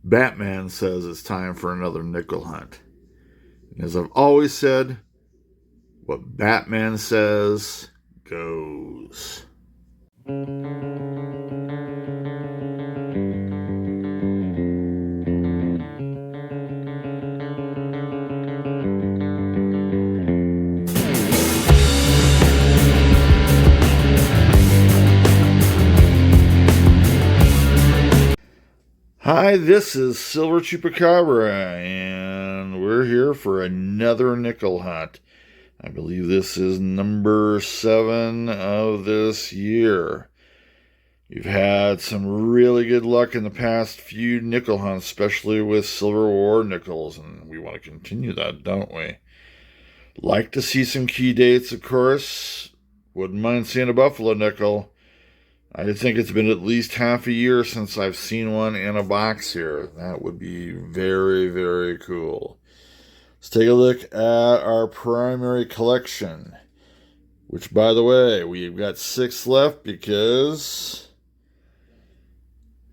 Batman says it's time for another nickel hunt. And as I've always said, what Batman says goes. Hi, this is Silver Chupacabra, and we're here for another nickel hunt. I believe this is number 7 of this year. We've had some really good luck in the past few nickel hunts, especially with Silver War nickels, and we want to continue that, don't we? Like to see some key dates, of course. Wouldn't mind seeing a buffalo nickel. I think it's been at least half a year since I've seen one in a box here. That would be very, very cool. Let's take a look at our primary collection, which, by the way, we've got 6 left because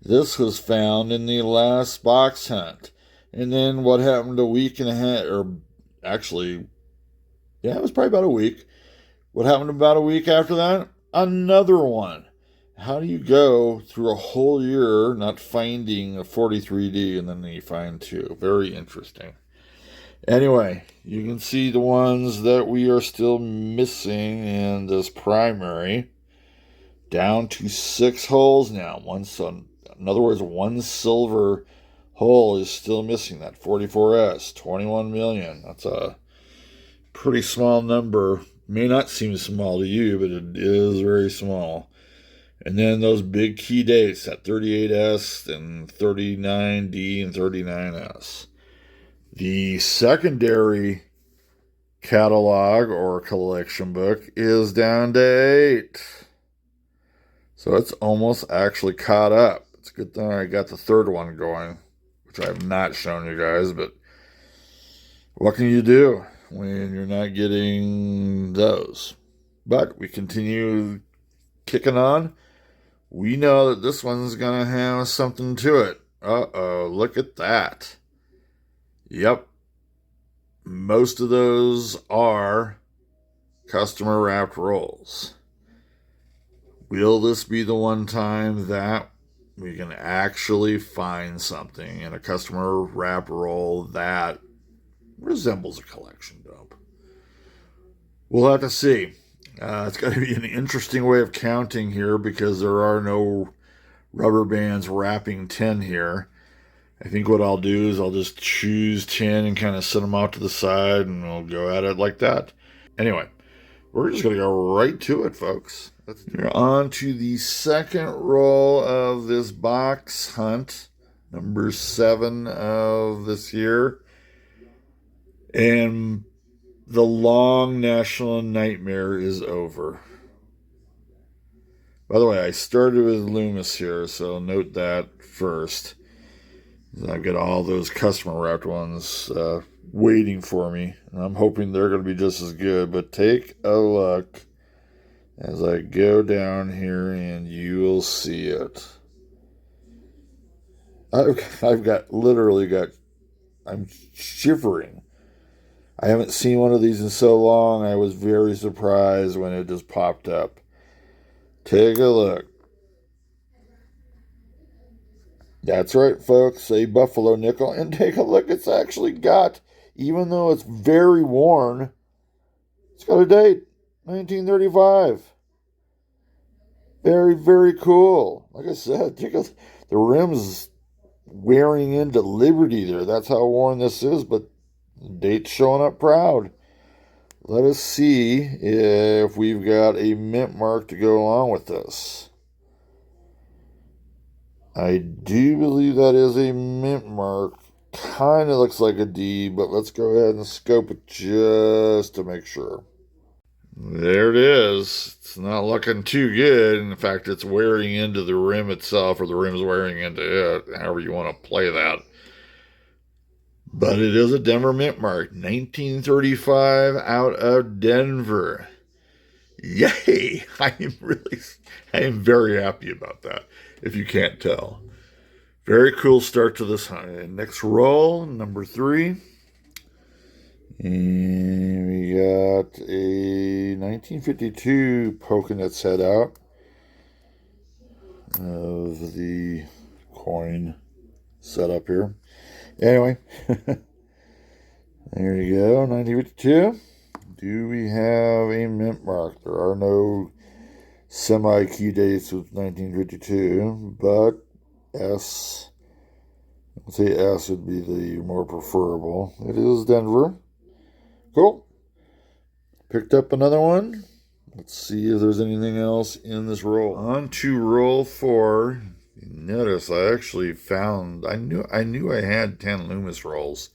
this was found in the last box hunt. And then what happened a week and a half, or actually, yeah, it was probably about a week. What happened about a week after that? Another one. How do you go through a whole year not finding a 43D and then you find 2? Very interesting. Anyway, you can see the ones that we are still missing in this primary. Down to 6 holes now. In other words, 1 silver hole is still missing. That 44S, 21 million. That's a pretty small number. May not seem small to you, but it is very small. And then those big key dates, that 38S and 39D and 39S. The secondary catalog or collection book is down to 8. So it's almost actually caught up. It's a good thing I got the third one going, which I have not shown you guys, but what can you do when you're not getting those? But we continue kicking on. We know that this one's going to have something to it. Uh-oh, look at that. Yep. Most of those are customer wrapped rolls. Will this be the one time that we can actually find something in a customer wrap roll that resembles a collection dump? We'll have to see. It's going to be an interesting way of counting here because there are no rubber bands wrapping 10 here. I think what I'll do is I'll just choose 10 and kind of set them off to the side and we'll go at it like that. Anyway, we're just going to go right to it, folks. We're on to the second roll of this box hunt, number 7 of this year. And the long national nightmare is over. By the way, I started with Loomis here, so note that first. I've got all those customer wrapped ones waiting for me, and I'm hoping they're going to be just as good. But take a look as I go down here, and you will see it. I'm shivering. I haven't seen one of these in so long. I was very surprised when it just popped up. Take a look. That's right, folks. A buffalo nickel. And take a look. It's actually got, even though it's very worn, it's got a date. 1935. Very, very cool. Like I said, the rim's wearing into Liberty there. That's how worn this is, but the date's showing up proud. Let us see if we've got a mint mark to go along with this. I do believe that is a mint mark. Kind of looks like a D, but let's go ahead and scope it just to make sure. There it is. It's not looking too good. In fact, it's wearing into the rim itself, or the rim's wearing into it, however you want to play that. But it is a Denver mint mark, 1935 out of Denver. Yay! I am very happy about that, if you can't tell. Very cool start to this hunt. Next roll, number 3. And we got a 1952 poking its head out of the coin setup here. Anyway, there you go, 1952. Do we have a mint mark? There are no semi-key dates with 1952, but S, I'll say S would be the more preferable. It is Denver. Cool. Picked up another one. Let's see if there's anything else in this roll. On to roll 4. Notice I actually found, I knew I had 10 Loomis rolls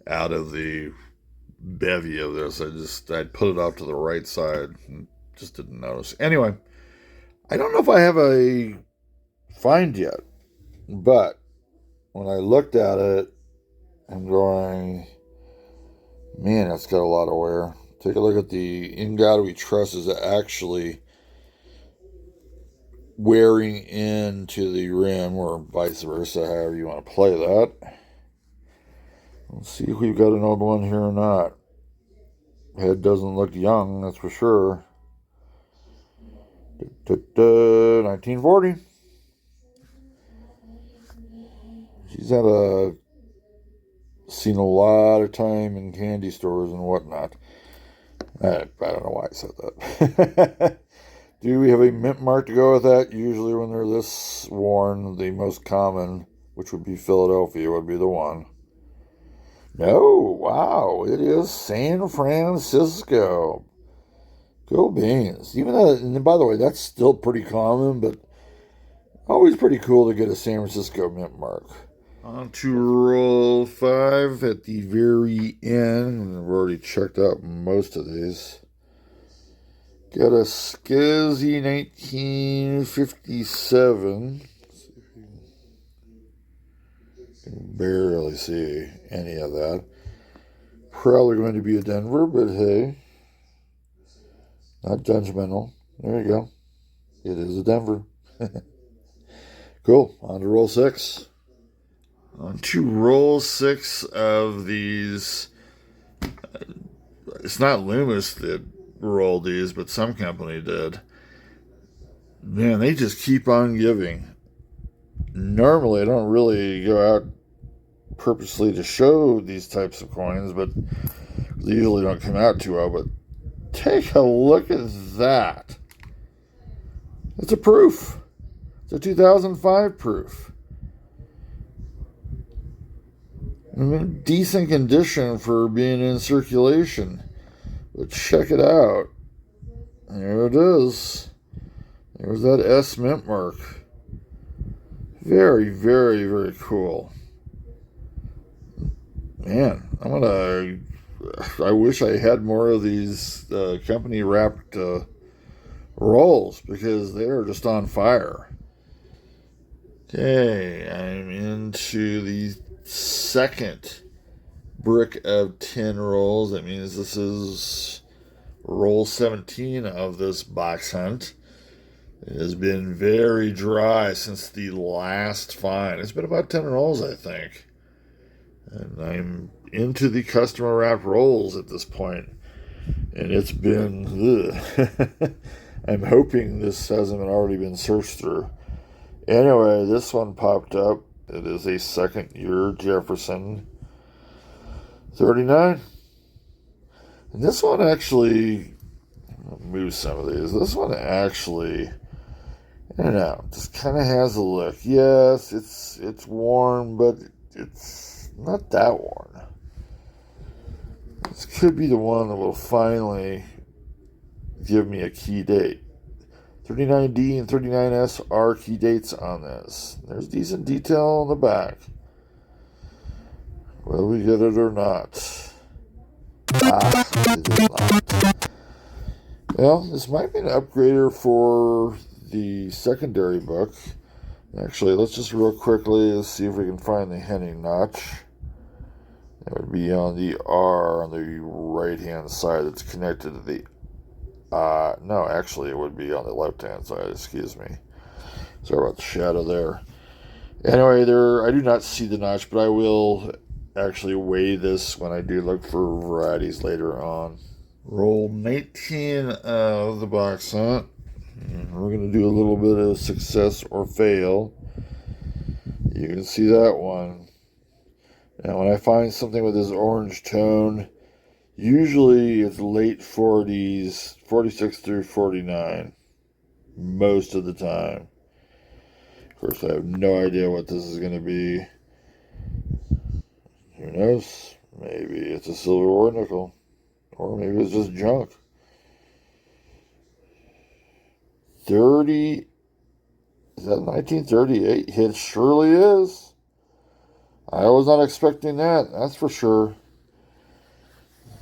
out of the bevy of this. I put it off to the right side and just didn't notice. Anyway, I don't know if I have a find yet, but when I looked at it, I'm going, man, that's got a lot of wear. Take a look at the In God We Trust is actually wearing into the rim, or vice versa, however you want to play that. Let's see if we've got an old one here or not. Head doesn't look young, that's for sure. 1940. She's seen a lot of time in candy stores and whatnot. I don't know why I said that. Do we have a mint mark to go with that? Usually when they're this worn, the most common, which would be Philadelphia, would be the one. No, wow, it is San Francisco. Go beans. Even though, and by the way, that's still pretty common, but always pretty cool to get a San Francisco mint mark. On to roll 5 at the very end. I've already checked out most of these. Got a Skizzy 1957. Can barely see any of that. Probably going to be a Denver, but hey, not judgmental. There you go. It is a Denver. Cool. On to roll 6. On to roll 6 of these. It's not Loomis that rolled these, but some company did. Man, they just keep on giving. Normally, I don't really go out purposely to show these types of coins, but they usually don't come out too well. But take a look at that. It's a proof. It's a 2005 proof. In decent condition for being in circulation. But check it out. There it is. There's that S mint mark. Very, very, very cool. Man, I wish I had more of these company wrapped rolls, because they're just on fire. Okay, I'm into the second brick of 10 rolls. That means this is roll 17 of this box hunt. It has been very dry since the last find. It's been about 10 rolls, I think. And I'm into the customer wrapped rolls at this point. And it's been, I'm hoping this hasn't already been searched through. Anyway, this one popped up. It is a second year Jefferson 39. And this one actually, I'll move some of these. This one actually, I don't know, just kind of has a look. Yes, it's worn, but it's not that worn. This could be the one that will finally give me a key date. 39D and 39S are key dates on this. There's decent detail on the back. Will we get it or not? It is not. Well, this might be an upgrader for the secondary book. Actually, let's just real quickly see if we can find the henning notch. That would be on the R on the right-hand side that's connected to the no, actually it would be on the left-hand side, excuse me. Sorry about the shadow there. Anyway, I do not see the notch, but I will actually weigh this when I do look for varieties later on. Roll 19 of the box hunt. We're going to do a little bit of success or fail. You can see that one. Now, when I find something with this orange tone, usually it's late 40s, 46 through 49, most of the time. Of course, I have no idea what this is going to be. Who knows? Maybe it's a silver or nickel. Or maybe it's just junk. 30. Is that 1938? It surely is. I was not expecting that. That's for sure.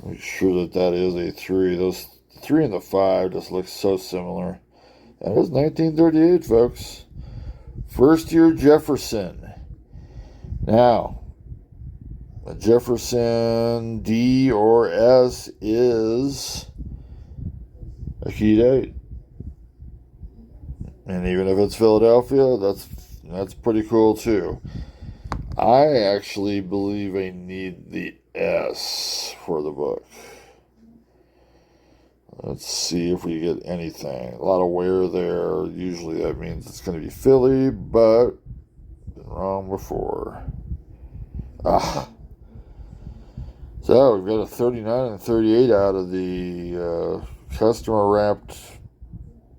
Make sure that is a 3. Those 3 and the 5 just look so similar. That is 1938, folks. First year Jefferson. Now, a Jefferson D or S is a key date. And even if it's Philadelphia, that's pretty cool too. I actually believe I need the S for the book. Let's see if we get anything. A lot of wear there. Usually that means it's going to be Philly, but been wrong before. So we've got a 39 and 38 out of the customer wrapped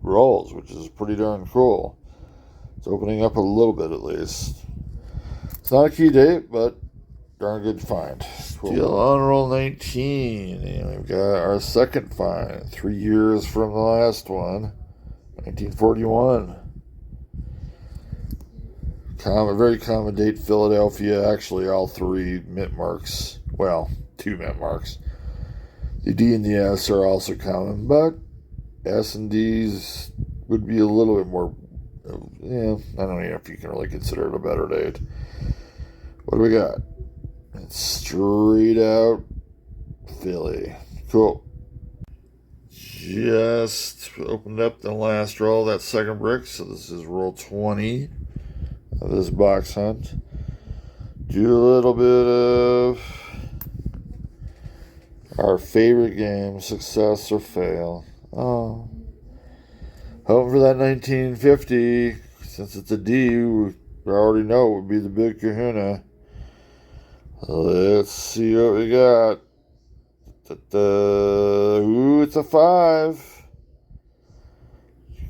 rolls, which is pretty darn cool. It's opening up a little bit at least. It's not a key date, but darn good find. Cool. Deal on roll 19. And we've got our second find. 3 years from the last one. 1941. Very common date, Philadelphia. Actually, all 3 mint marks. Well, 2 mint marks. The D and the S are also common, but S and D's would be a little bit more. Yeah, I don't know if you can really consider it a better date. What do we got? It's straight out Philly. Cool. Just opened up the last roll, that second brick. So this is roll 20 of this box hunt. Do a little bit of our favorite game, success or fail. Oh. Hoping for that 1950. Since it's a D, we already know it would be the big kahuna. Let's see what we got. Ooh, it's a 5.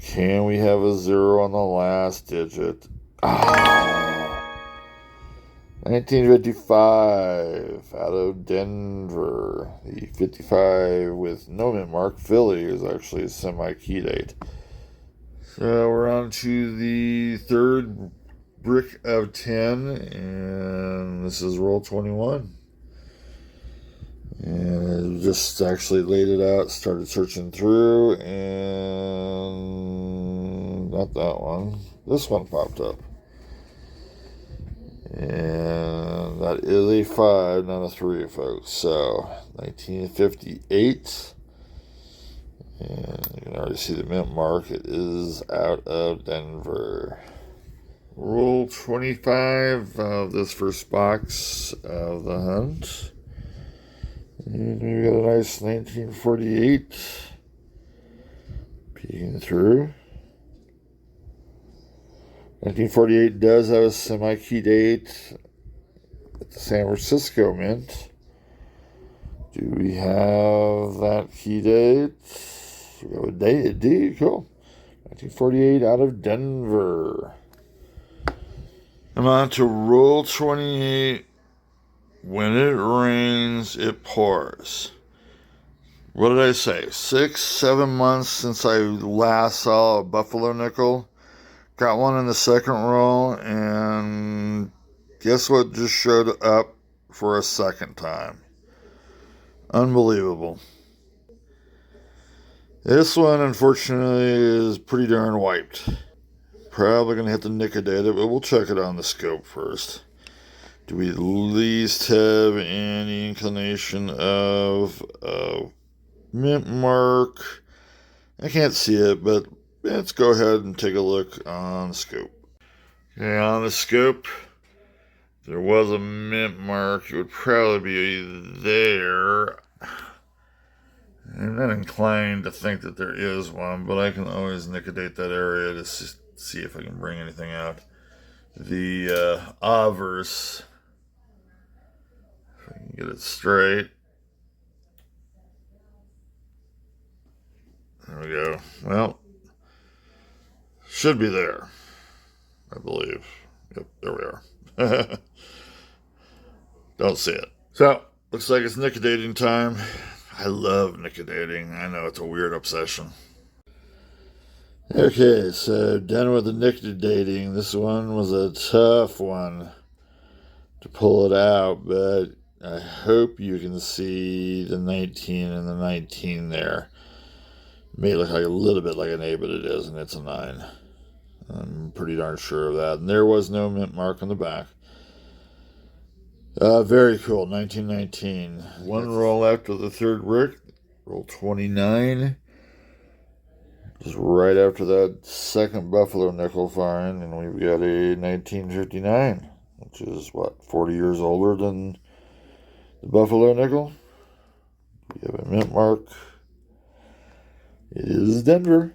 Can we have a 0 on the last digit? 1955 out of Denver. The 55 with no mint mark. Philly is actually a semi-key date. So we're on to the third brick of 10, and this is roll 21. And I just actually laid it out, started searching through, and not that one. This one popped up. And that is a 5, not a 3, folks. So 1958. And you can already see the mint mark. It is out of Denver. Roll 25 of this first box of the hunt. And we got a nice 1948 peeking through. 1948 does have a semi-key date at the San Francisco Mint. Do we have that key date? We go with D. Cool. 1948 out of Denver. I'm on to roll 28. When it rains, it pours. What did I say? 6, 7 months since I last saw a buffalo nickel. Got one in the second roll, and guess what just showed up for a second time? Unbelievable. This one, unfortunately, is pretty darn wiped. Probably going to have to nicodate it, but we'll check it on the scope first. Do we at least have any inclination of a mint mark? I can't see it, but let's go ahead and take a look on the scope. Okay, on the scope, if there was a mint mark, it would probably be there. I'm not inclined to think that there is one, but I can always nicodate that area to see if I can bring anything out. The obverse, if I can get it straight. There we go. Well, should be there, I believe. Yep, there we are. Don't see it. So, looks like it's nickodating time. I love nickodating. I know it's a weird obsession. Okay, so done with the nickodating. This one was a tough one to pull it out, but I hope you can see the 19 and the 19 there. It may look like a little bit like an A, but it is, and it's a 9. I'm pretty darn sure of that. And there was no mint mark on the back. Very cool, 1919. One roll after the third brick, roll 29. Just right after that second Buffalo nickel find, and we've got a 1959, which is, 40 years older than the Buffalo nickel. We have a mint mark. It is Denver.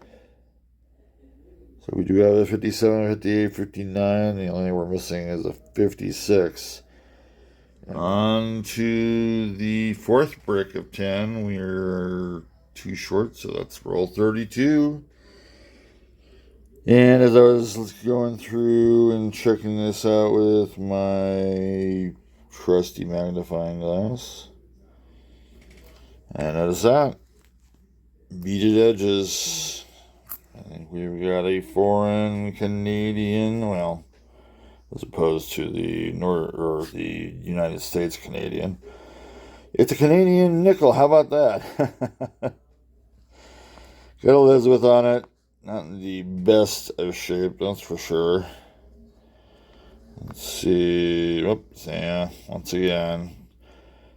So we do have a 57, 58, 59. The only thing we're missing is a 56. On to the fourth brick of 10. We're too short, so let's roll 32. And as I was going through and checking this out with my trusty magnifying glass, I noticed that. Beaded edges. I think we've got a foreign Canadian, well, as opposed to the the United States Canadian. It's a Canadian nickel. How about that? Got Elizabeth on it. Not in the best of shape, that's for sure. Let's see. Oops, yeah. Once again,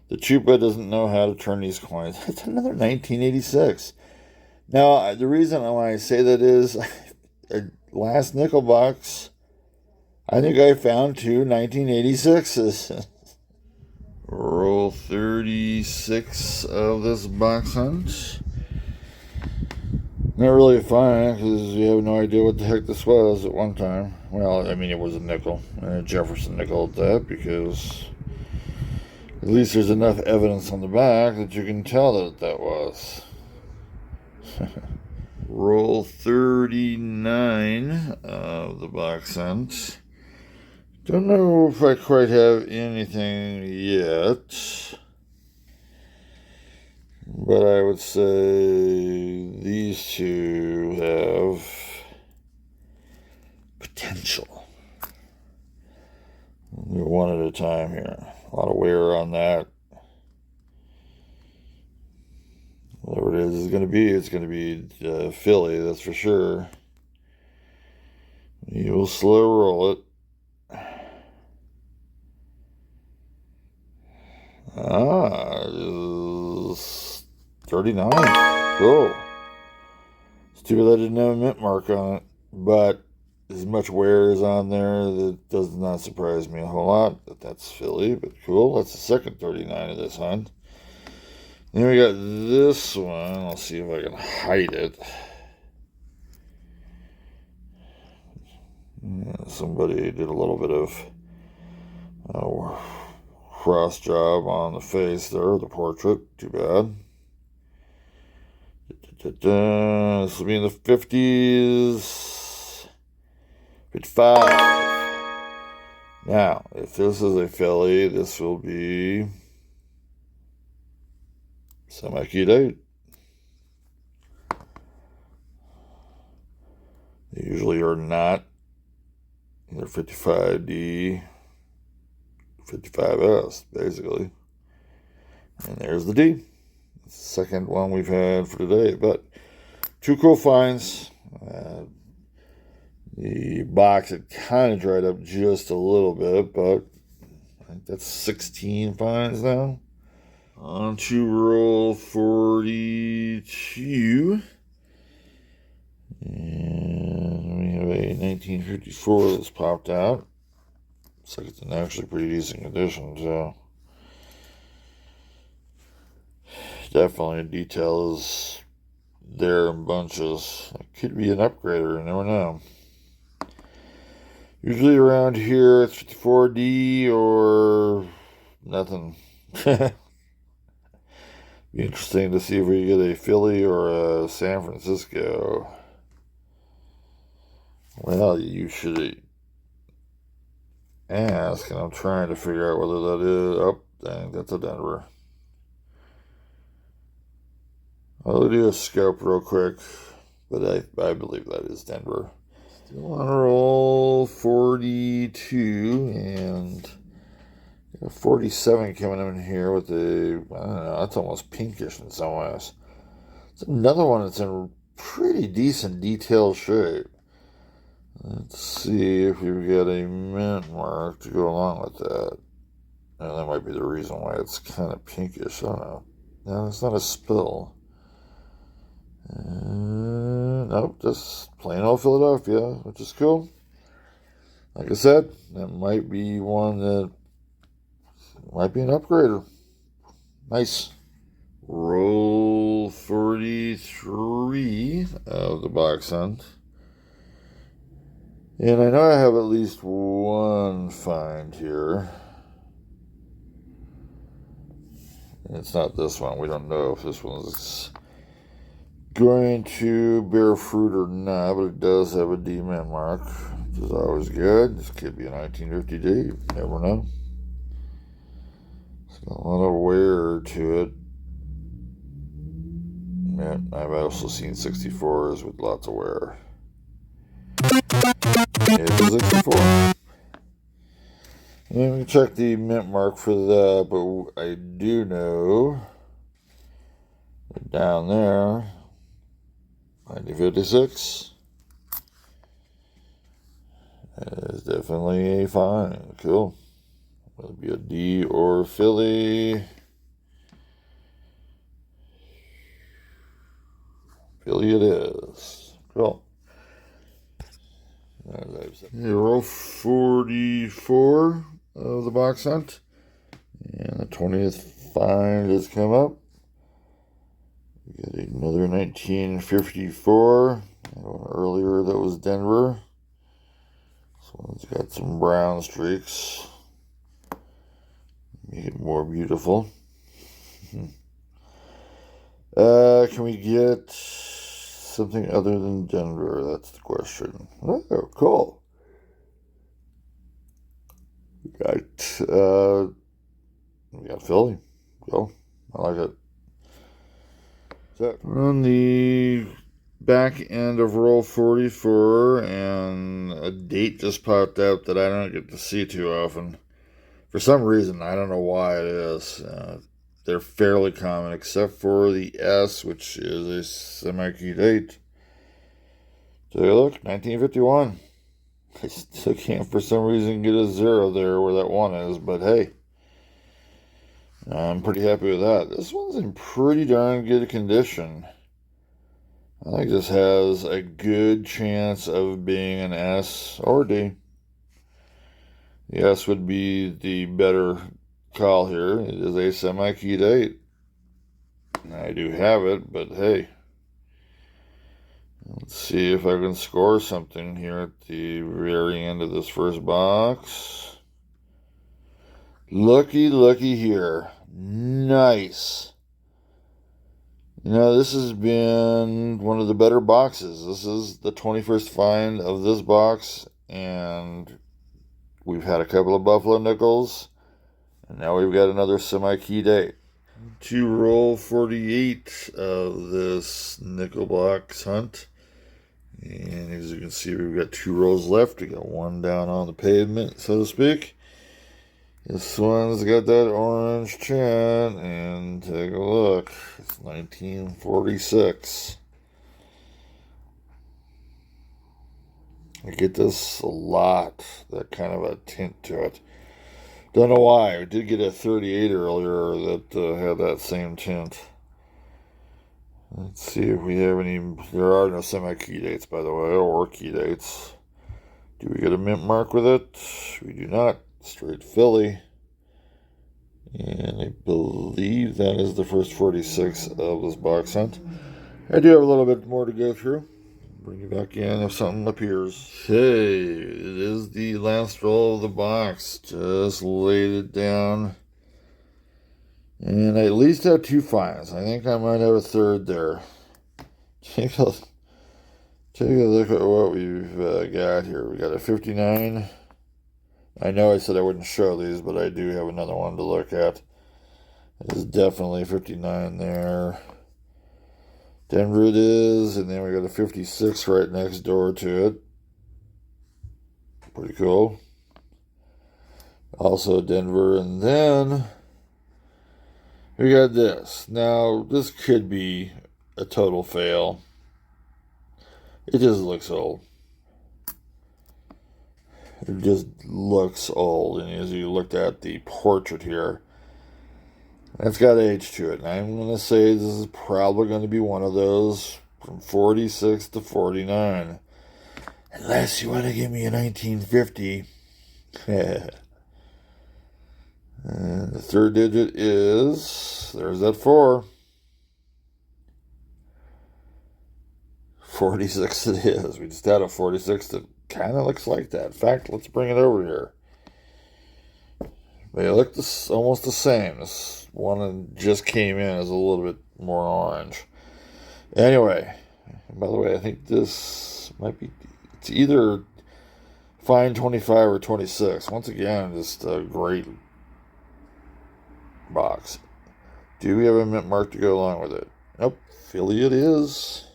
the Chupa doesn't know how to turn these coins. It's another 1986. Now, the reason why I say that is, last nickel box, I think I found 2 1986s. Roll 36 of this box hunt. Not really fun, because you have no idea what the heck this was at one time. Well, I mean, it was a nickel, and a Jefferson nickel at that, because at least there's enough evidence on the back that you can tell that that was. Roll 39 of the box hunt. Don't know if I quite have anything yet, but I would say these two have potential. We'll do one at a time here. A lot of wear on that. Whatever it is going to be, it's going to be Philly, that's for sure. You will slow roll it. 39. Cool. It's too bad I didn't have a mint mark on it, but as much wear is on there, that does not surprise me a whole lot. But that's Philly, but cool. That's the second 39 of this hunt. Then we got this one. I'll see if I can hide it. Yeah, somebody did a little bit of cross job on the face there, the portrait. Too bad. This will be in the 50s. 55. Now, if this is a Philly, this will be semi-keyed out. They usually are not. They're 55D, 55S, basically. And there's the D. It's the second one we've had for today. But 2 cool finds. The box had kind of dried up just a little bit, but I think that's 16 finds now. On to roll 42. And we have a 1954 that's popped out. Looks like it's in actually pretty decent condition, so definitely detail is there in bunches. It could be an upgrader, you never know. Usually around here it's 54D or nothing. Be interesting to see if we get a Philly or a San Francisco. Well, you should ask, and I'm trying to figure out whether that is. Oh, dang, that's a Denver. I'll do a scope real quick, but I believe that is Denver. Still on roll 42, and 47 coming in here with the, I don't know, that's almost pinkish in some ways. It's another one that's in pretty decent detailed shape. Let's see if we've got a mint mark to go along with that. And that might be the reason why it's kind of pinkish. I don't know. No, it's not a spill. Nope, just plain old Philadelphia, which is cool. Like I said, that might be one that might be an upgrader. Nice. Roll 43 of the box hunt. And I know I have at least one find here. It's not this one. We don't know if this one's going to bear fruit or not, but it does have a D-man mark, which is always good. This could be a 1950D. You never know. It's got a lot of wear to it. Yeah, I've also seen 64s with lots of wear. It is 64. Let me check the mint mark for that, but I do know down there, 1956 is definitely a fine. Cool. Whether it be a D or Philly. Philly it is. Cool. Roll 44 of the box hunt. And the 20th find has come up. We got another 1954. One earlier that was Denver. This one's got some brown streaks. Make it more beautiful. Can we get something other than Denver? That's the question. Oh, cool. We got Philly. Cool. I like it. So on the back end of roll 44, and a date just popped out that I don't get to see too often. For some reason, I don't know why it is. They're fairly common, except for the S, which is a semi-key date. Take a look, 1951. I still can't, for some reason, get a 0 there where that 1 is, but hey, I'm pretty happy with that. This one's in pretty darn good condition. I think this has a good chance of being an S or D. The S would be the better call here. It is a semi-key date. I do have it, but hey. Let's see if I can score something here at the very end of this first box. Looky here. Nice. You know, this has been one of the better boxes. This is the 21st find of this box, and we've had a couple of Buffalo nickels, and now we've got another semi-key date. To roll 48 of this nickel box hunt. And as you can see, we've got 2 rolls left. We got one down on the pavement, so to speak. This one's got that orange chin, and take a look. It's 1946. I get this a lot, that kind of a tint to it. Don't know why. I did get a 38 earlier that had that same tint. Let's see if we have any. There are no semi-key dates, by the way, or key dates. Do we get a mint mark with it? We do not. Straight Philly. And I believe that is the first 46 of this box hunt. I do have a little bit more to go through. Bring you back in if something appears. Okay, it is the last roll of the box. Just laid it down. And I at least have 2 finds. I think I might have a third there. Take a look at what we've got here. We got a 59. I know I said I wouldn't show these, but I do have another one to look at. There's definitely 59 there. Denver it is, and then we got a 56 right next door to it. Pretty cool. Also Denver, and then we got this. Now, this could be a total fail. It just looks old. It just looks old, and as you looked at the portrait here, that's got age to it. And I'm going to say this is probably going to be one of those from 46 to 49. Unless you want to give me a 1950. And the third digit is, there's that 4. 46 it is. We just had a 46 that kind of looks like that. In fact, let's bring it over here. They look almost the same. This one that just came in is a little bit more orange. Anyway, by the way, I think this might be, it's either fine 25 or 26. Once again, just a great box. Do we have a mint mark to go along with it? Nope. Philly it is.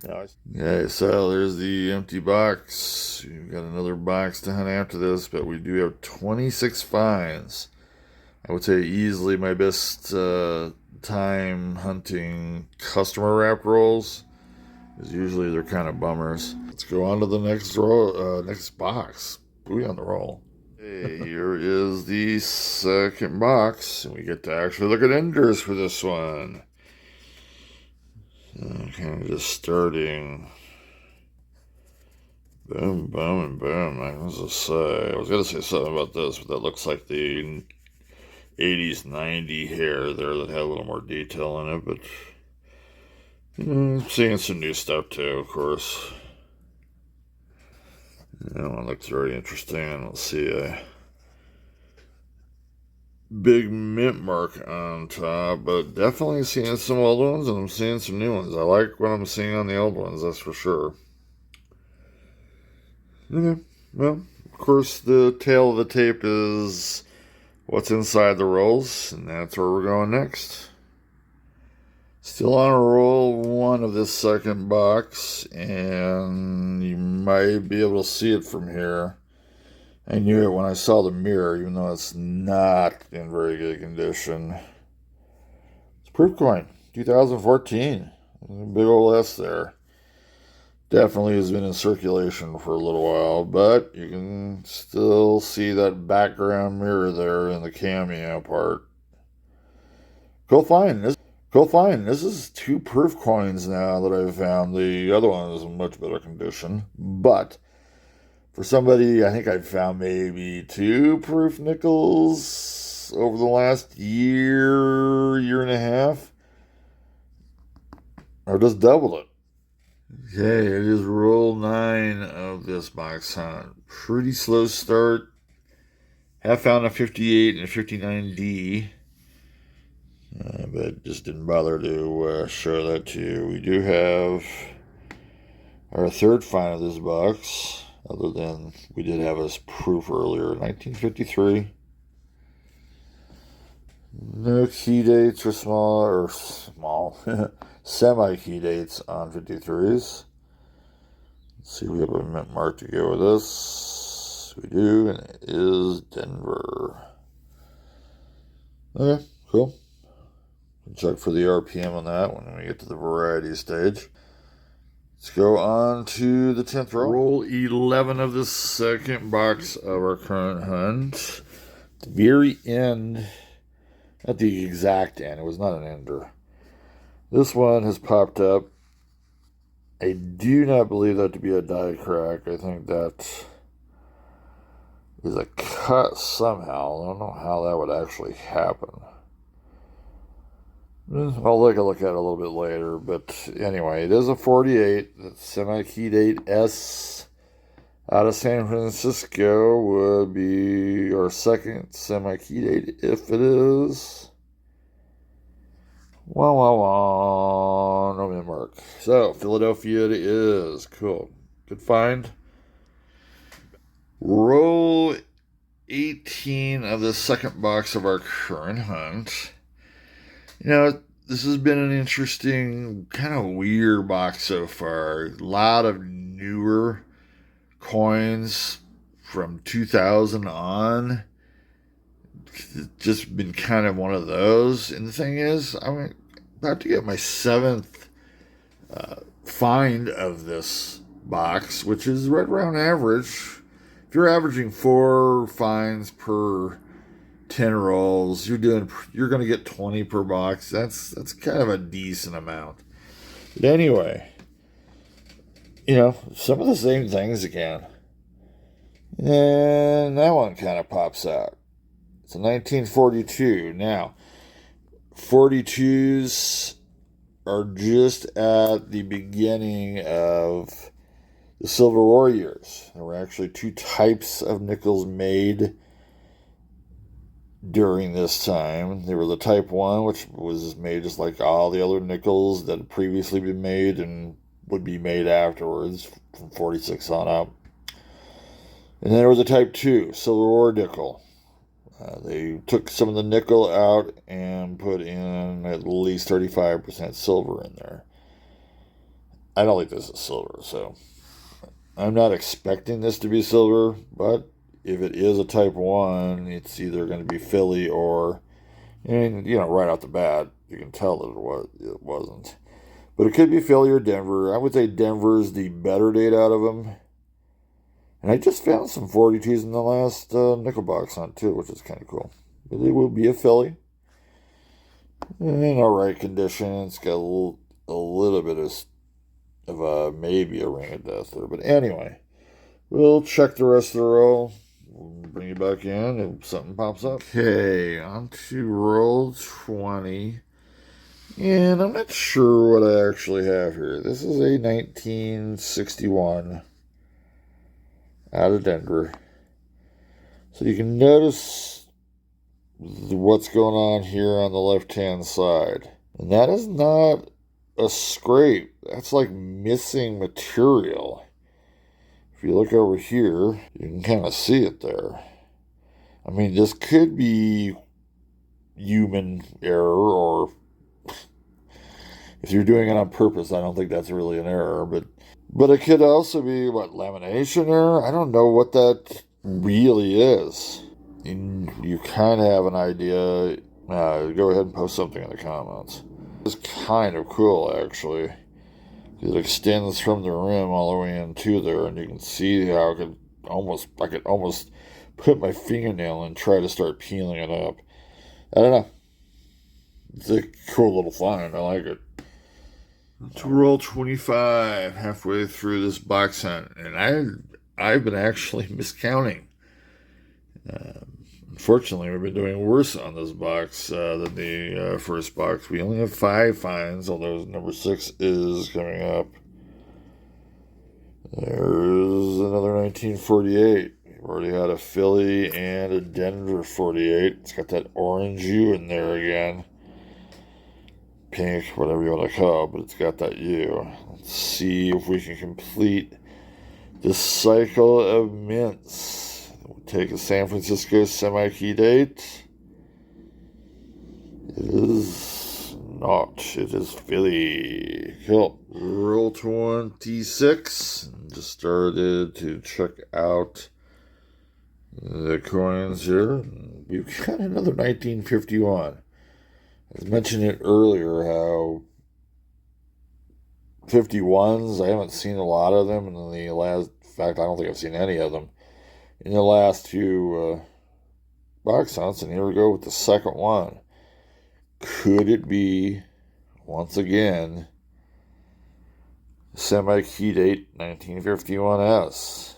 Okay, so there's the empty box. We've got another box to hunt after this, but we do have 26 finds. I would say easily my best time hunting customer wrap rolls, because usually they're kind of bummers. Let's go on to the next roll, next box. Booyah on the roll. Okay, here is the second box, and we get to actually look at enders for this one. Kind of just starting. Boom, boom, and boom. I was going to say something about this, but that looks like the 80s, 90 hair there that had a little more detail in it. But seeing some new stuff too, of course. That one looks very interesting. Let's see a big mint mark on top, but definitely seeing some old ones, and I'm seeing some new ones. I like what I'm seeing on the old ones, that's for sure. Okay, well, of course, the tail of the tape is what's inside the rolls, and that's where we're going next. Still on a roll 1 of this second box, and you might be able to see it from here. I knew it when I saw the mirror, even though it's not in very good condition. It's proof coin, 2014. Big old S there. Definitely has been in circulation for a little while, but you can still see that background mirror there in the cameo part. Go find this. This is 2 proof coins now that I've found. The other one is in much better condition, but for somebody, I think I've found maybe 2 proof nickels over the last year and a half. Or just doubled it. Okay, it is roll 9 of this box hunt. Pretty slow start. Have found a 58 and a 59D. But just didn't bother to show that to you. We do have our third find of this box. Other than we did have as proof earlier, 1953. No key dates or small, semi-key dates on 53s. Let's see if we have a mint mark to go with this. We do, and it is Denver. Okay, cool. Check for the RPM on that when we get to the variety stage. Let's go on to the 10th roll. Roll 11 of the second box of our current hunt. At the very end, at the exact end, it was not an ender. This one has popped up I do not believe that to be a die crack. I think that is a cut somehow. I don't know how that would actually happen. I'll take a look at it a little bit later, but anyway, it is a 48. That's semi-keyed 8S out of San Francisco. Would be our second semi-keyed 8 if it is. No mint mark. So, Philadelphia it is. Cool. Good find. Roll 18 of the second box of our current hunt. You know, this has been an interesting, kind of weird box so far. A lot of newer coins from 2000 on. It's just been kind of one of those. And the thing is, I'm about to get my seventh find of this box, which is right around average. If you're averaging 4 finds per 10 rolls, you're going to get 20 per box. That's kind of a decent amount. But anyway, you know, some of the same things again. And that one kind of pops out. It's a 1942. Now, 42s are just at the beginning of the Civil War years. There were actually 2 types of nickels made during this time. There was the Type 1, which was made just like all the other nickels that had previously been made and would be made afterwards from 46 on up. And then there was a Type 2, Civil War nickel. They took some of the nickel out and put in at least 35% silver in there. I don't think this is silver, so I'm not expecting this to be silver, but if it is a Type 1, it's either going to be Philly or, and you know, right off the bat, you can tell that it wasn't. But it could be Philly or Denver. I would say Denver's the better date out of them. And I just found some 42s in the last nickel box hunt, too, which is kind of cool. But it will be a Philly. In alright condition. It's got a little bit of maybe a ring of death there. But anyway, we'll check the rest of the roll. We'll bring it back in if something pops up. Okay, on to roll 20. And I'm not sure what I actually have here. This is a 1961 out of Denver. So you can notice what's going on here on the left-hand side. And that is not a scrape. That's like missing material. If you look over here, you can kind of see it there. I mean, this could be human error, or if you're doing it on purpose, I don't think that's really an error, but it could also be, lamination error? I don't know what that really is. And you kind of have an idea. Go ahead and post something in the comments. It's kind of cool, actually. It extends from the rim all the way into there, and you can see how I could almost put my fingernail and try to start peeling it up. I don't know. It's a cool little find. I like it. To roll 25, halfway through this box hunt, and I've been actually miscounting. Unfortunately, we've been doing worse on this box than the first box. We only have 5 finds, although number 6 is coming up. There's another 1948. We've already had a Philly and a Denver 48. It's got that orange U in there again. Pink, whatever you want to call it, but it's got that U. Let's see if we can complete this cycle of mints. We'll take a San Francisco semi-key date. It is not. It is Philly. Cool. Roll 26. Just started to check out the coins here. We've got another 1951. I mentioned it earlier how 51s, I haven't seen a lot of them in the last, in fact, I don't think I've seen any of them in the last 2 box hunts, and here we go with the second one. Could it be, once again, Semi-key date 1951S.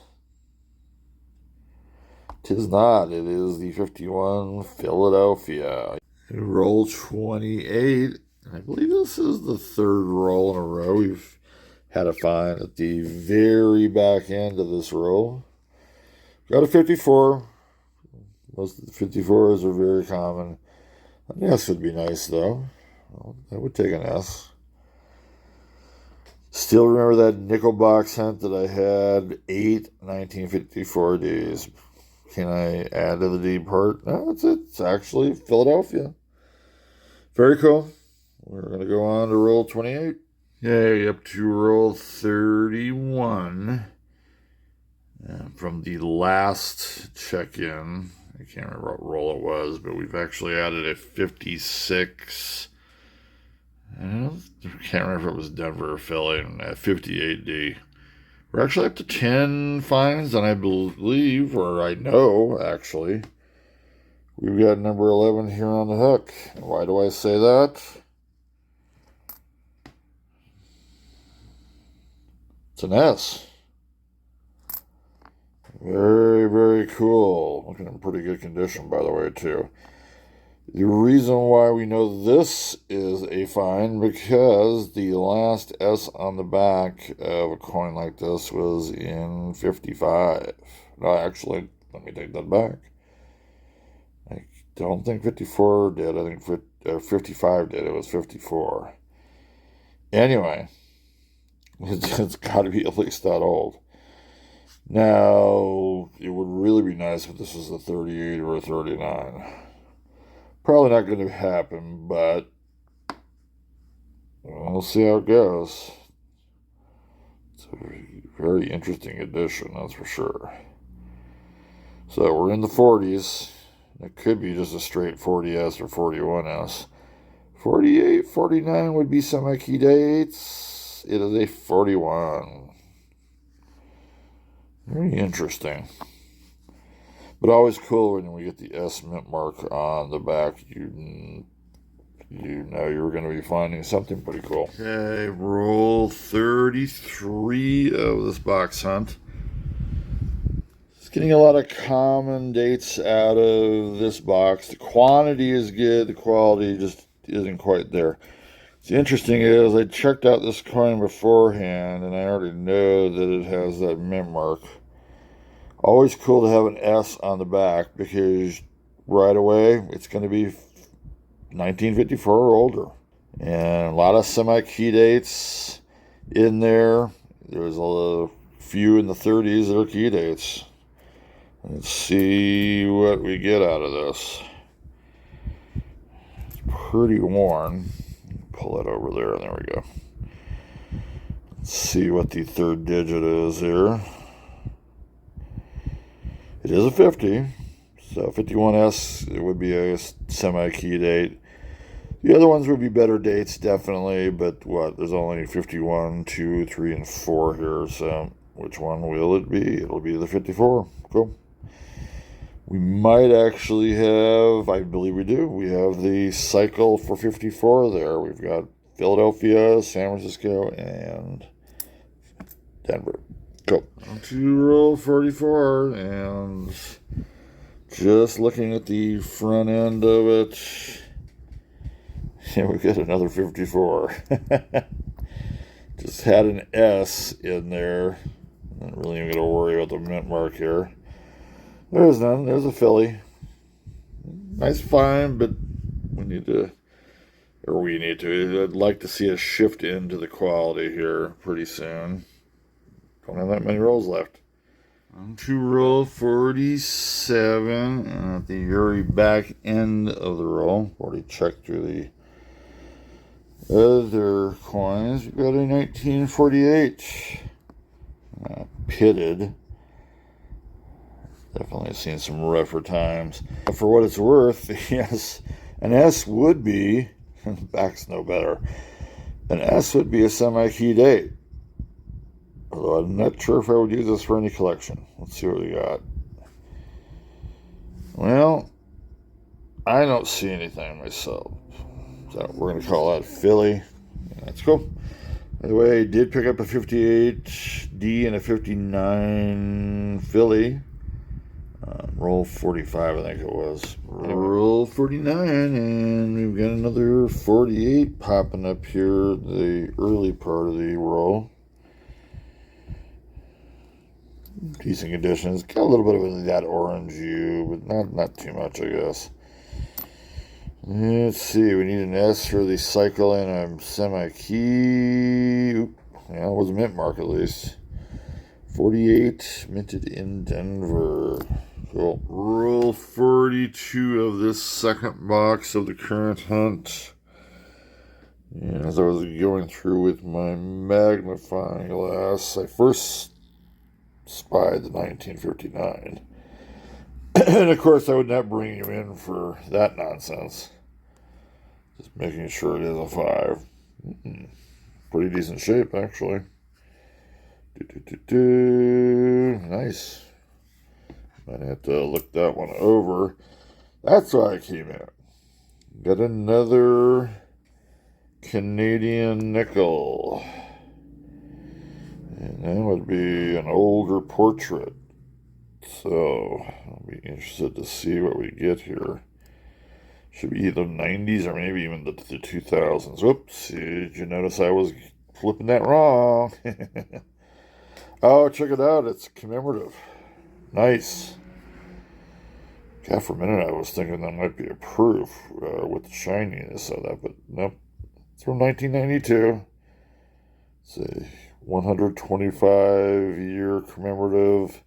Tis not. It is the 51 Philadelphia. Roll 28. I believe this is the third roll in a row we've had a find at the very back end of this roll. Got a 54. Most of the 54s are very common. An S would be nice, though. Well, I would take an S. Still remember that nickel box hunt that I had 8 1954 Ds. Can I add to the D part? No, that's it. It's actually Philadelphia. Very cool. We're going to go on to roll 28. Yay, up to roll 31. From the last check-in, I can't remember what roll it was, but we've actually added a 56. I can't remember if it was Denver or Philly, and a 58D. We're actually up to 10 finds, and I believe, or I know, actually, we've got number 11 here on the hook. Why do I say that? It's an S. Very, very cool. Looking in pretty good condition, by the way, too. The reason why we know this is a find, because the last S on the back of a coin like this was in 55. No, actually, let me take that back. I don't think 54 did. I think 55 did. It was 54. Anyway, it's got to be at least that old. Now, it would really be nice if this was a 38 or a 39. Probably not going to happen, but we'll see how it goes. It's a very interesting edition, that's for sure. So we're in the 40s. It could be just a straight 40S or 41S. 48, 49 would be semi-key dates. It is a 41. Very interesting. But always cool when we get the S mint mark on the back. You know you're going to be finding something pretty cool. Okay, roll 33 of this box hunt. Just getting a lot of common dates out of this box. The quantity is good. The quality just isn't quite there. What's interesting is I checked out this coin beforehand, and I already know that it has that mint mark. Always cool to have an S on the back, because right away it's going to be 1954 or older. And a lot of semi-key dates in there. There's a few in the 30s that are key dates. Let's see what we get out of this. It's pretty worn. Pull it over there. There we go. Let's see what the third digit is here. It is a 50, so 51S, it would be a semi-key date. The other ones would be better dates, definitely, but there's only 51, 2, 3, and 4 here, so which one will it be? It'll be the 54. Cool. We might actually have, I believe we do, we have the cycle for 54 there. We've got Philadelphia, San Francisco, and Denver. Cool. On to roll 44, and just looking at the front end of it, yeah, we got another 54. Just had an S in there. Not really even going to worry about the mint mark here. There's none. There's a Philly. Nice find, but we need to. I'd like to see a shift into the quality here pretty soon. Don't have that many rolls left. On to roll 47, and at the very back end of the roll, already checked through the other coins. We've got a 1948 pitted. Definitely seen some rougher times. For what it's worth, yes, an S would be, back's no better, an S would be a semi-key date. Although I'm not sure if I would use this for any collection. Let's see what we got. Well, I don't see anything myself. So we're going to call that Philly. That's cool. By the way, I did pick up a 58D and a 59 Philly. Roll 45, I think it was. Roll 49, and we've got another 48 popping up here, the early part of the roll. Decent conditions. Got a little bit of that orange hue, but not too much, I guess. Let's see. We need an S for the cycle and a semi-key. Yeah, it was a mint mark at least. 48, minted in Denver. So, roll 42 of this second box of the current hunt. And as I was going through with my magnifying glass, I first spied the 1959. And of course, I would not bring you in for that nonsense. Just making sure it is a 5. Pretty decent shape, actually. Nice. Might have to look that one over. That's why I came in. Got another Canadian nickel. And that would be an older portrait. So, I'll be interested to see what we get here. Should be either 90s or maybe even the 2000s. Whoops, did you notice I was flipping that wrong? Oh, check it out. It's commemorative. Nice. God, for a minute I was thinking that might be a proof with the shininess of that, but nope. It's from 1992. It's a 125-year commemorative.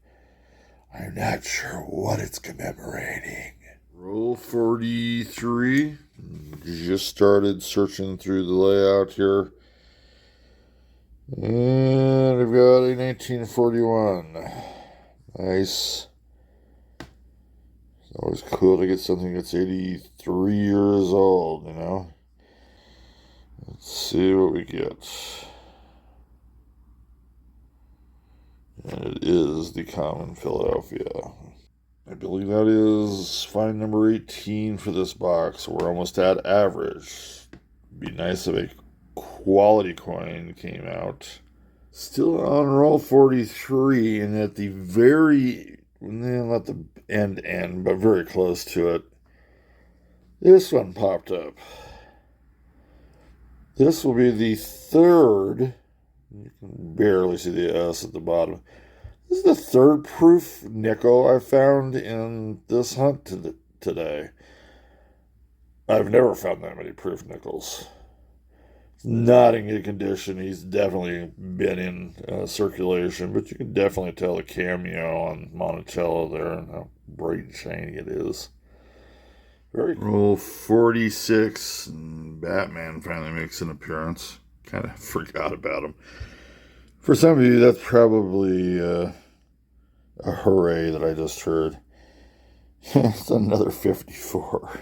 I'm not sure what it's commemorating. Roll 43. Just started searching through the layout here. And we've got a 1941. Nice. It's always cool to get something that's 83 years old, you know? Let's see what we get. And it is the common Philadelphia. I believe that is find number 18 for this box. We're almost at average. Be nice if a quality coin came out. Still on roll 43, and at the very, not the end, but very close to it, this one popped up. This will be the third. You can barely see the S at the bottom. This is the third proof nickel I found in this hunt today. I've never found that many proof nickels. It's not in good condition. He's definitely been in circulation, but you can definitely tell the cameo on Monticello there and how bright and shiny it is. Very cool. Roll 46, and Batman finally makes an appearance. Kind of forgot about him. For some of you, that's probably a hooray that I just heard. It's another 54.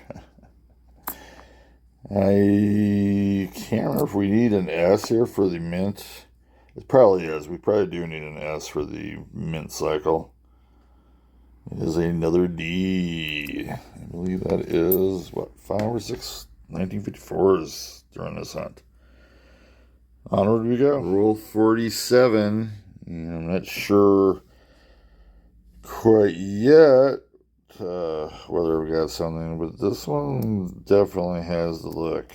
I can't remember if we need an S here for the mint. It probably is. We probably do need an S for the mint cycle. It is another D. I believe that is, 5 or 6 1954s during this hunt. Onward we go. Roll 47. I'm not sure quite yet whether we got something, but this one definitely has the look.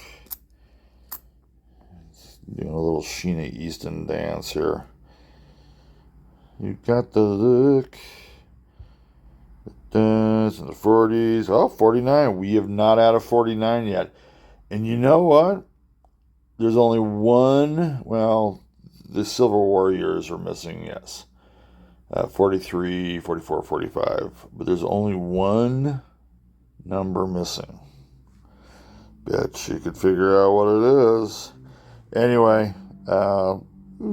It's doing a little Sheena Easton dance here. You got the look. It's in the 40s. Oh, 49. We have not had a 49 yet. And you know what? There's only one. Well, the Silver Warriors are missing, yes. 43, 44, 45. But there's only one number missing. Bet you could figure out what it is. Anyway, a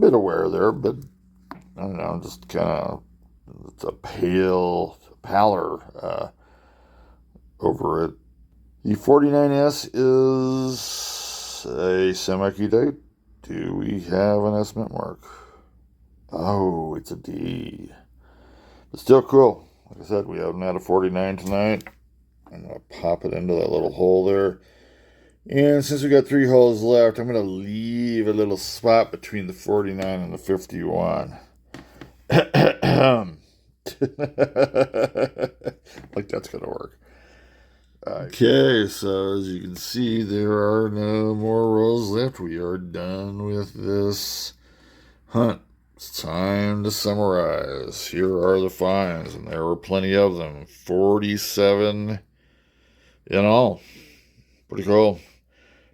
bit aware there, but I don't know, just kind of, it's a pallor over it. The 49S is a semi-key date. Do we have an S mint mark? Oh, it's a D. But still cool. Like I said, we haven't had a 49 tonight. I'm going to pop it into that little hole there. And since we got 3 holes left, I'm going to leave a little spot between the 49 and the 51. Like that's going to work. Okay, so as you can see, there are no more rolls left. We are done with this hunt. It's time to summarize. Here are the finds, and there were plenty of them. 47 in all. Pretty cool.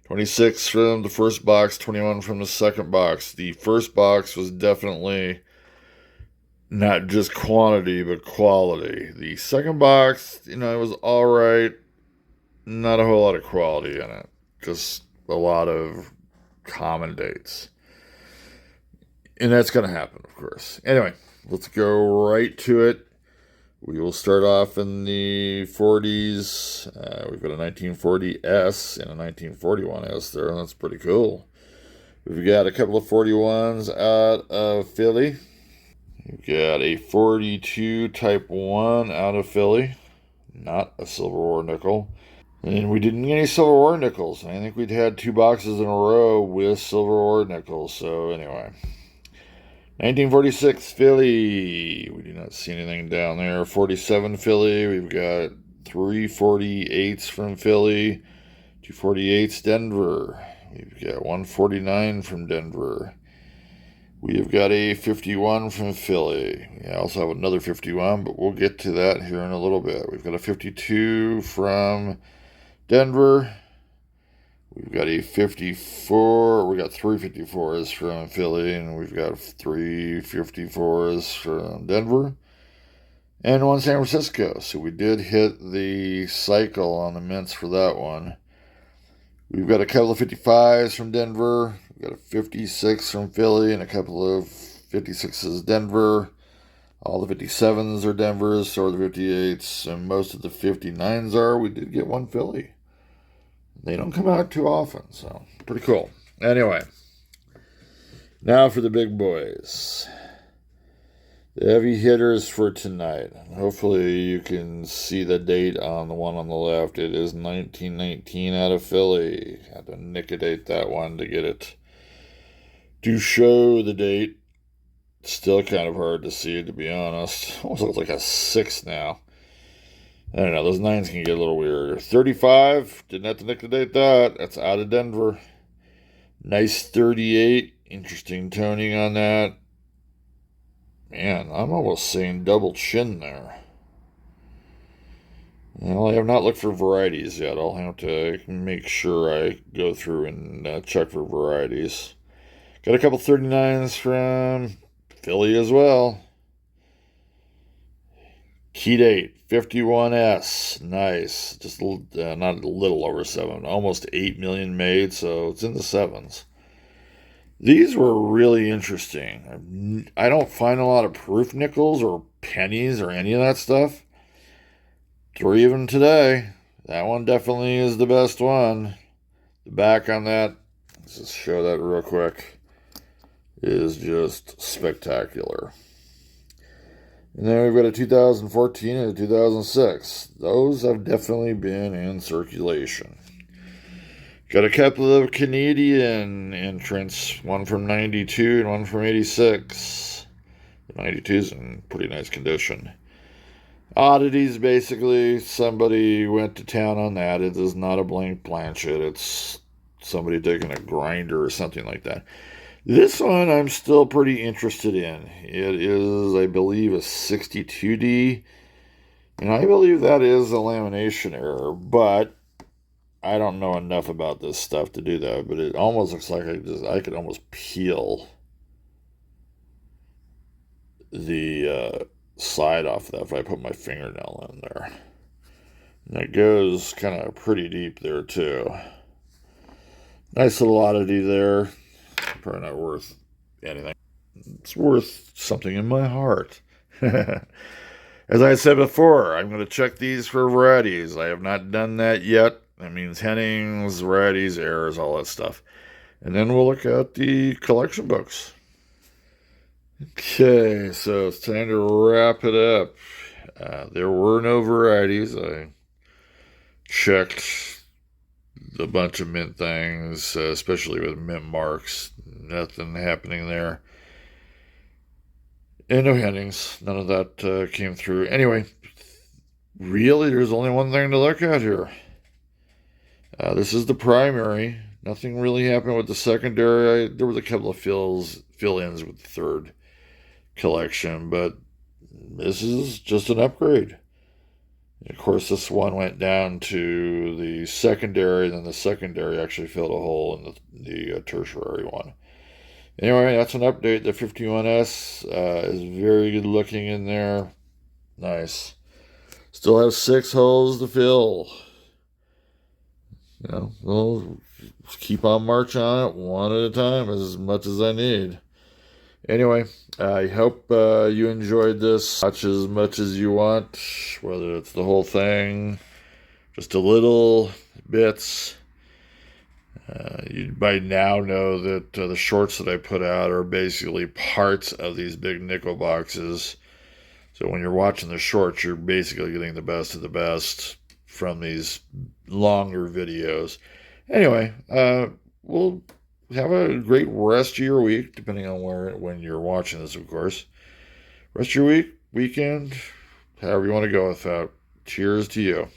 26 from the first box, 21 from the second box. The first box was definitely not just quantity, but quality. The second box, it was all right. Not a whole lot of quality in it. Just a lot of common dates. And that's going to happen, of course. Anyway, let's go right to it. We will start off in the 40s. We've got a 1940S and a 1941S there. That's pretty cool. We've got a couple of 41s out of Philly. We've got a 42 Type 1 out of Philly. Not a Silver War nickel. And we didn't get any Silver War nickels. I think we'd had 2 boxes in a row with Silver War nickels. So anyway. 1946 Philly. We do not see anything down there. 47 Philly. We've got 3 48s from Philly. 2 48s Denver. We've got 149 from Denver. We've got a 51 from Philly. We also have another 51, but we'll get to that here in a little bit. We've got a 52 from Denver. We've got a 54. We got 3 54s from Philly, and we've got 3 54s from Denver, and 1 San Francisco. So we did hit the cycle on the mints for that one. We've got a couple of 55s from Denver. We've got a 56 from Philly and a couple of 56s Denver. All the 57s are Denver's, so are the 58s, and most of the 59s are. We did get 1 Philly. They don't come out too often, so pretty cool. Anyway, now for the big boys. The heavy hitters for tonight. Hopefully you can see the date on the one on the left. It is 1919 out of Philly. Had to nicodate that one to get it to show the date. Still kind of hard to see, to be honest. Almost looks like a 6 now. I don't know, those 9s can get a little weird. 35, didn't have to nicodate that. That's out of Denver. Nice 38, interesting toning on that. Man, I'm almost seeing double chin there. Well, I have not looked for varieties yet. I'll have to make sure I go through and check for varieties. Got a couple 39s from Philly as well. Key date, 51S. Nice. Just not a little over 7. Almost 8 million made, so it's in the 7s. These were really interesting. I don't find a lot of proof nickels or pennies or any of that stuff. 3 of them today. That one definitely is the best one. The back on that, let's just show that real quick, is just spectacular. And then we've got a 2014 and a 2006. Those have definitely been in circulation. Got a couple of Canadian entrants, one from 92 and one from 86. The 92's in pretty nice condition. Oddities, basically, somebody went to town on that. It is not a blank planchet. It's somebody taking a grinder or something like that. This one I'm still pretty interested in. It is, I believe, a 62D. And I believe that is a lamination error, but I don't know enough about this stuff to do that. But it almost looks like I could almost peel the side off that if I put my fingernail in there. And it goes kind of pretty deep there, too. Nice little oddity there. Probably not worth anything. It's worth something in my heart. As I said before, I'm going to check these for varieties. I have not done that yet. That means hennings, varieties, errors, all that stuff. And then we'll look at the collection books. Okay, so it's time to wrap it up. There were no varieties. I checked a bunch of mint things, especially with mint marks. Nothing happening there. And no headings. None of that came through. Anyway, really, there's only one thing to look at here. This is the primary. Nothing really happened with the secondary. There was a couple of fill-ins with the third collection, but this is just an upgrade. And of course, this one went down to the secondary, and then the secondary actually filled a hole in the tertiary one. Anyway, that's an update. The 51S is very good looking in there. Nice. Still have 6 holes to fill. We'll keep on marching on it one at a time, as much as I need. Anyway, I hope you enjoyed this. Watch as much as you want, whether it's the whole thing, just a little bits. You by now know that the shorts that I put out are basically parts of these big nickel boxes. So when you're watching the shorts, you're basically getting the best of the best from these longer videos. Anyway, we'll have a great rest of your week, depending on when you're watching this, of course. Rest of your week, weekend, however you want to go with that. Cheers to you.